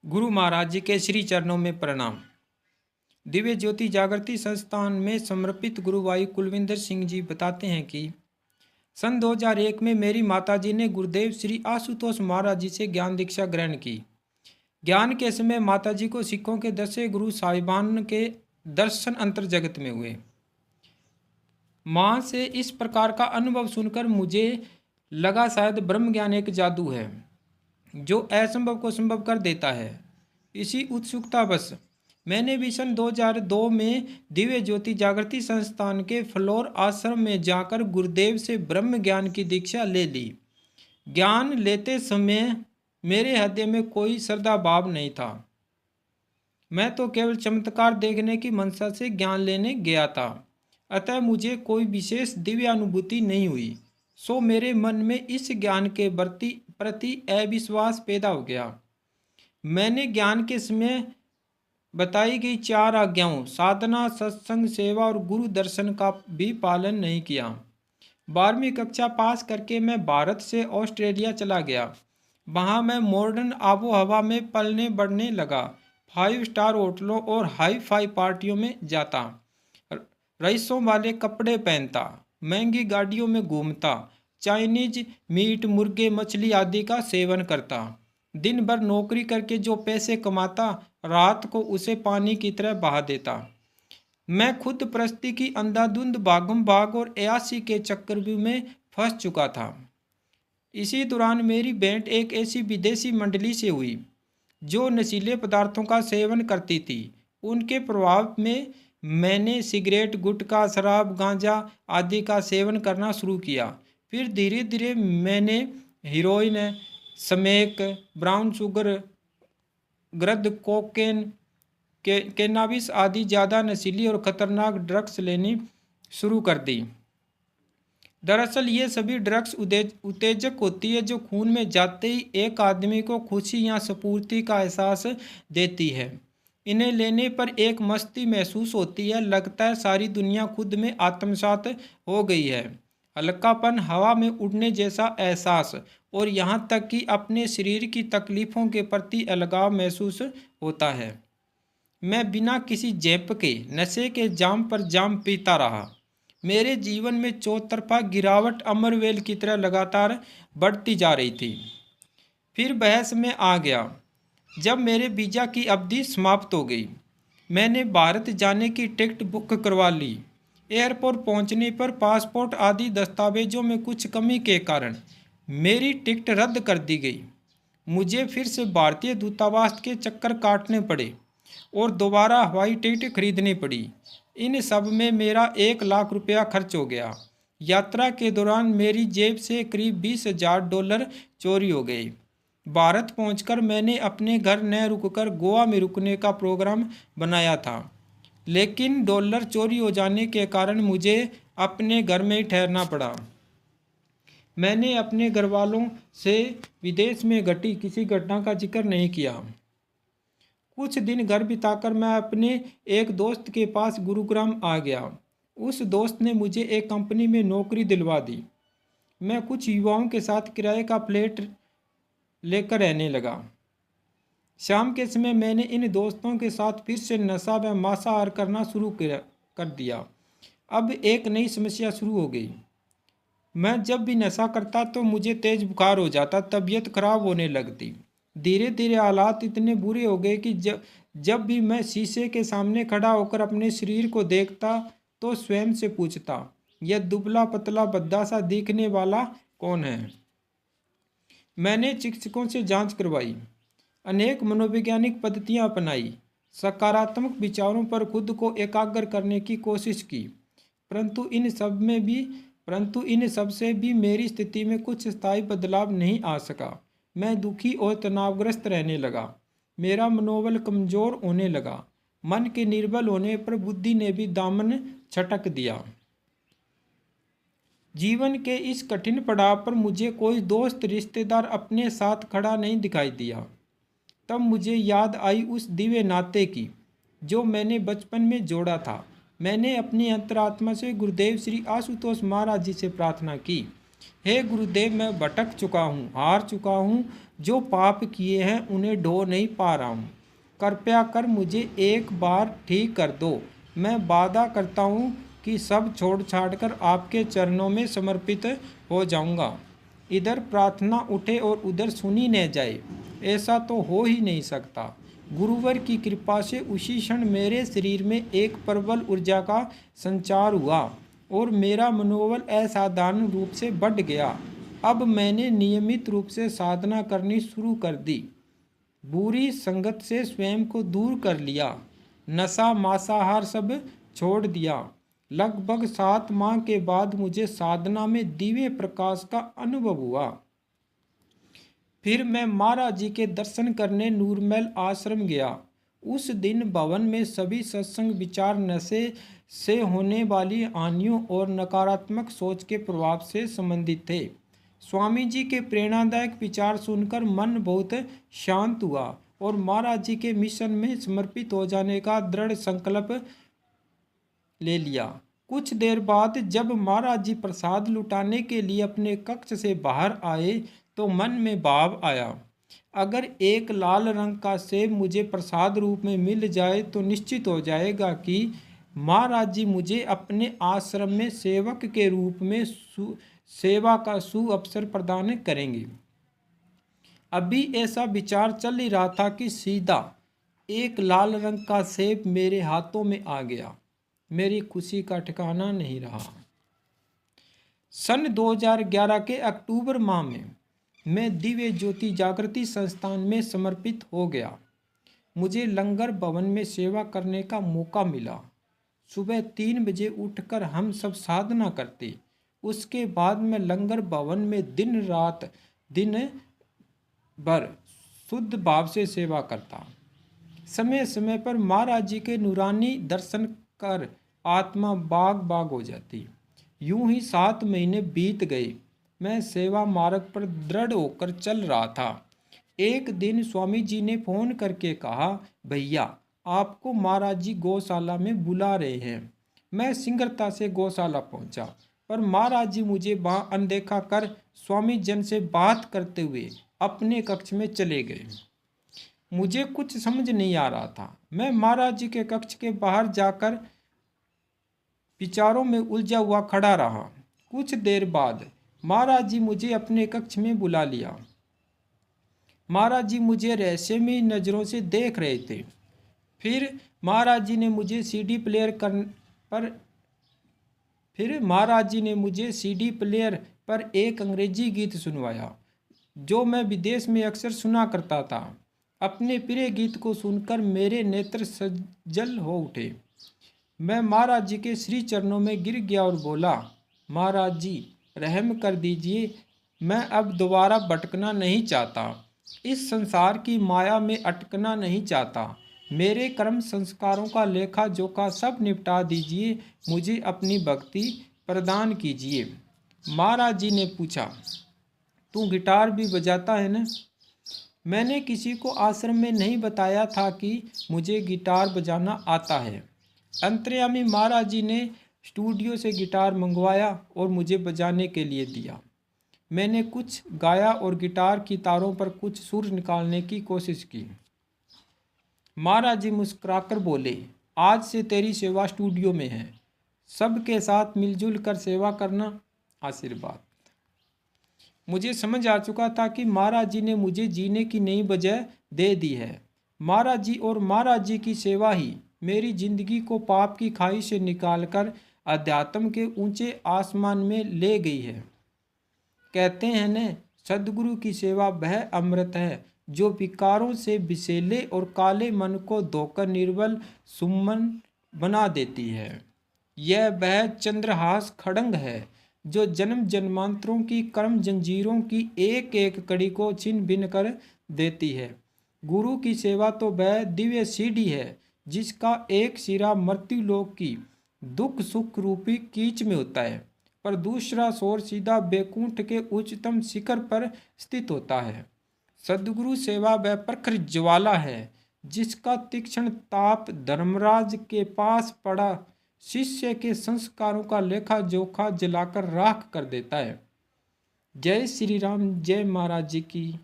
गुरु महाराज जी के श्री चरणों में प्रणाम। दिव्य ज्योति जागृति संस्थान में समर्पित गुरु भाई कुलविंदर सिंह जी बताते हैं कि सन 2001 में मेरी माताजी ने गुरुदेव श्री आशुतोष महाराज जी से ज्ञान दीक्षा ग्रहण की। ज्ञान के समय माताजी को सिखों के 10वें गुरु साहिबान के दर्शन अंतर जगत में हुए। माँ से इस प्रकार का अनुभव सुनकर मुझे लगा शायद ब्रह्म ज्ञान एक जादू है जो असंभव को संभव कर देता है। इसी उत्सुकता बस मैंने भी सन 2002 में दिव्य ज्योति जागृति संस्थान के फ्लोर आश्रम में जाकर गुरुदेव से ब्रह्म ज्ञान की दीक्षा ले ली। ज्ञान लेते समय मेरे हृदय में कोई श्रद्धा भाव नहीं था। मैं तो केवल चमत्कार देखने की मंशा से ज्ञान लेने गया था, अतः मुझे कोई विशेष दिव्य अनुभूति नहीं हुई। सो मेरे मन में इस ज्ञान के प्रति अविश्वास पैदा हो गया। मैंने ज्ञान के समय बताई गई 4 आज्ञाओं साधना, सत्संग, सेवा और गुरु दर्शन का भी पालन नहीं किया। 12वीं कक्षा पास करके मैं भारत से ऑस्ट्रेलिया चला गया। वहाँ मैं मॉडर्न आबो हवा में पलने बढ़ने लगा। 5 स्टार होटलों और हाई फाई पार्टियों में जाता, रईसों वाले कपड़े पहनता, महंगी गाड़ियों में घूमता, चाइनीज मीट, मुर्गे, मछली आदि का सेवन करता। दिन भर नौकरी करके जो पैसे कमाता, रात को उसे पानी की तरह बहा देता। मैं खुद प्रस्ती की अंधाधुंध भागम भाग और अयासी के चक्रव्यूह में फंस चुका था। इसी दौरान मेरी भेंट एक ऐसी विदेशी मंडली से हुई जो नशीले पदार्थों का सेवन करती थी। उनके प्रभाव में मैंने सिगरेट, गुटखा, शराब, गांजा आदि का सेवन करना शुरू किया। फिर धीरे धीरे मैंने हीरोइन, स्मैक, ब्राउन शुगर, ग्रद, कोकेन, कैनाबिस आदि ज़्यादा नशीली और ख़तरनाक ड्रग्स लेनी शुरू कर दी। दरअसल ये सभी ड्रग्स उत्तेजक होती है जो खून में जाते ही एक आदमी को खुशी या स्फूर्ति का एहसास देती है। इन्हें लेने पर एक मस्ती महसूस होती है, लगता है सारी दुनिया खुद में आत्मसात हो गई है। हल्कापन, हवा में उड़ने जैसा एहसास और यहाँ तक कि अपने शरीर की तकलीफ़ों के प्रति अलगाव महसूस होता है। मैं बिना किसी झेप के नशे के जाम पर जाम पीता रहा। मेरे जीवन में चौतरफा गिरावट अमरवेल की तरह लगातार बढ़ती जा रही थी। फिर बहस में आ गया जब मेरे वीज़ा की अवधि समाप्त हो गई। मैंने भारत जाने की टिकट बुक करवा ली। एयरपोर्ट पहुंचने पर पासपोर्ट आदि दस्तावेजों में कुछ कमी के कारण मेरी टिकट रद्द कर दी गई। मुझे फिर से भारतीय दूतावास के चक्कर काटने पड़े और दोबारा हवाई टिकट खरीदनी पड़ी। इन सब में मेरा 1 लाख रुपया खर्च हो गया। यात्रा के दौरान मेरी जेब से करीब $20,000 चोरी हो गए। भारत पहुंचकर मैंने अपने घर न रुककर गोवा में रुकने का प्रोग्राम बनाया था, लेकिन डॉलर चोरी हो जाने के कारण मुझे अपने घर में ही ठहरना पड़ा। मैंने अपने घर वालों से विदेश में घटी किसी घटना का जिक्र नहीं किया। कुछ दिन घर बिताकर मैं अपने एक दोस्त के पास गुरुग्राम आ गया। उस दोस्त ने मुझे एक कंपनी में नौकरी दिलवा दी। मैं कुछ युवाओं के साथ किराए का फ्लैट लेकर रहने लगा। शाम के समय मैंने इन दोस्तों के साथ फिर से नशा व मांसाहार करना शुरू कर दिया। अब एक नई समस्या शुरू हो गई। मैं जब भी नशा करता तो मुझे तेज बुखार हो जाता, तबीयत खराब होने लगती। धीरे धीरे हालात इतने बुरे हो गए कि जब भी मैं शीशे के सामने खड़ा होकर अपने शरीर को देखता तो स्वयं से पूछता, यह दुबला पतला भद्दा सा दिखने वाला कौन है। मैंने चिकित्सकों से जांच करवाई, अनेक मनोवैज्ञानिक पद्धतियां अपनाई, सकारात्मक विचारों पर खुद को एकाग्र करने की कोशिश की, परंतु इन सब से भी मेरी स्थिति में कुछ स्थायी बदलाव नहीं आ सका। मैं दुखी और तनावग्रस्त रहने लगा। मेरा मनोबल कमजोर होने लगा। मन के निर्बल होने पर बुद्धि ने भी दामन छटक दिया। जीवन के इस कठिन पड़ाव पर मुझे कोई दोस्त, रिश्तेदार अपने साथ खड़ा नहीं दिखाई दिया। तब मुझे याद आई उस दिव्य नाते की जो मैंने बचपन में जोड़ा था। मैंने अपनी अंतरात्मा से गुरुदेव श्री आशुतोष महाराज जी से प्रार्थना की हे गुरुदेव, मैं भटक चुका हूँ, हार चुका हूँ। जो पाप किए हैं उन्हें ढो नहीं पा रहा हूँ। कृपया कर मुझे एक बार ठीक कर दो। मैं वादा करता हूँ कि सब छोड़ छाड़ कर आपके चरणों में समर्पित हो जाऊँगा। इधर प्रार्थना उठे और उधर सुनी न जाए, ऐसा तो हो ही नहीं सकता। गुरुवर की कृपा से उसी क्षण मेरे शरीर में एक प्रबल ऊर्जा का संचार हुआ और मेरा मनोबल असाधारण रूप से बढ़ गया। अब मैंने नियमित रूप से साधना करनी शुरू कर दी, बुरी संगत से स्वयं को दूर कर लिया, नशा मांसाहार सब छोड़ दिया। लगभग 7 माह के बाद मुझे साधना में दिव्य प्रकाश का अनुभव हुआ। फिर मैं महाराज जी के दर्शन करने नूरमहल आश्रम गया। उस दिन भवन में सभी सत्संग विचार नशे से होने वाली हानियों और नकारात्मक सोच के प्रभाव से संबंधित थे। स्वामी जी के प्रेरणादायक विचार सुनकर मन बहुत शांत हुआ और महाराज जी के मिशन में समर्पित हो जाने का दृढ़ संकल्प ले लिया। कुछ देर बाद जब महाराज जी प्रसाद लुटाने के लिए अपने कक्ष से बाहर आए तो मन में भाव आया, अगर एक लाल रंग का सेब मुझे प्रसाद रूप में मिल जाए तो निश्चित हो जाएगा कि महाराज जी मुझे अपने आश्रम में सेवक के रूप में सेवा का अवसर प्रदान करेंगे। अभी ऐसा विचार चल ही रहा था कि सीधा एक लाल रंग का सेब मेरे हाथों में आ गया। मेरी खुशी का ठिकाना नहीं रहा। सन 2011 के अक्टूबर माह में मैं दिव्य ज्योति जागृति संस्थान में समर्पित हो गया। मुझे लंगर भवन में सेवा करने का मौका मिला। सुबह 3 बजे उठकर हम सब साधना करते। उसके बाद मैं लंगर भवन में दिन भर शुद्ध भाव से सेवा करता। समय समय पर महाराज जी के नूरानी दर्शन कर आत्मा बाग बाग हो जाती। यूं ही 7 महीने बीत गए। मैं सेवा मार्ग पर दृढ़ होकर चल रहा था। एक दिन स्वामी जी ने फोन करके कहा, भैया आपको महाराज जी गौशाला में बुला रहे हैं। मैं शीघ्रता से गौशाला पहुंचा, पर महाराज जी मुझे वहां अनदेखा कर स्वामी जन से बात करते हुए अपने कक्ष में चले गए। मुझे कुछ समझ नहीं आ रहा था। मैं महाराज जी के कक्ष के बाहर जाकर विचारों में उलझा हुआ खड़ा रहा। कुछ देर बाद महाराज जी मुझे अपने कक्ष में बुला लिया। महाराज जी मुझे रहस्यमयी नज़रों से देख रहे थे। फिर महाराज जी ने मुझे सीडी प्लेयर पर एक अंग्रेजी गीत सुनवाया जो मैं विदेश में अक्सर सुना करता था। अपने प्रिय गीत को सुनकर मेरे नेत्र सजल हो उठे। मैं महाराज जी के श्री चरणों में गिर गया और बोला, महाराज जी रहम कर दीजिए, मैं अब दोबारा भटकना नहीं चाहता, इस संसार की माया में अटकना नहीं चाहता। मेरे कर्म संस्कारों का लेखा जोखा सब निपटा दीजिए, मुझे अपनी भक्ति प्रदान कीजिए। महाराज जी ने पूछा, तू गिटार भी बजाता है ना? मैंने किसी को आश्रम में नहीं बताया था कि मुझे गिटार बजाना आता है। अंतर्यामी महाराज जी ने स्टूडियो से गिटार मंगवाया और मुझे बजाने के लिए दिया। मैंने कुछ गाया और गिटार की तारों पर कुछ सुर निकालने की कोशिश की। महाराज जी मुस्कुराकर बोले, आज से तेरी सेवा स्टूडियो में है, सबके साथ मिलजुल कर सेवा करना, आशीर्वाद। मुझे समझ आ चुका था कि महाराज जी ने मुझे जीने की नई वजह दे दी है। महाराज जी और महाराज जी की सेवा ही मेरी जिंदगी को पाप की खाई से निकालकर अध्यात्म के ऊंचे आसमान में ले गई है। कहते हैं न, सदगुरु की सेवा वह अमृत है जो विकारों से विषैले और काले मन को धोकर निर्बल सुमन बना देती है। यह वह चंद्रहास खड़ंग है जो जन्म जन्मांतरों की कर्म जंजीरों की एक एक कड़ी को छिन्न भिन्न कर देती है। गुरु की सेवा तो वह दिव्य सीढ़ी है जिसका एक सिरा मृत्युलोक की दुख सुख रूपी कीच में होता है, पर दूसरा छोर सीधा बैकुंठ के उच्चतम शिखर पर स्थित होता है। सद्गुरु सेवा वह प्रखर ज्वाला है जिसका तीक्ष्ण ताप धर्मराज के पास पड़ा शिष्य के संस्कारों का लेखा जोखा जलाकर राख कर देता है। जय श्री राम, जय महाराज जी की।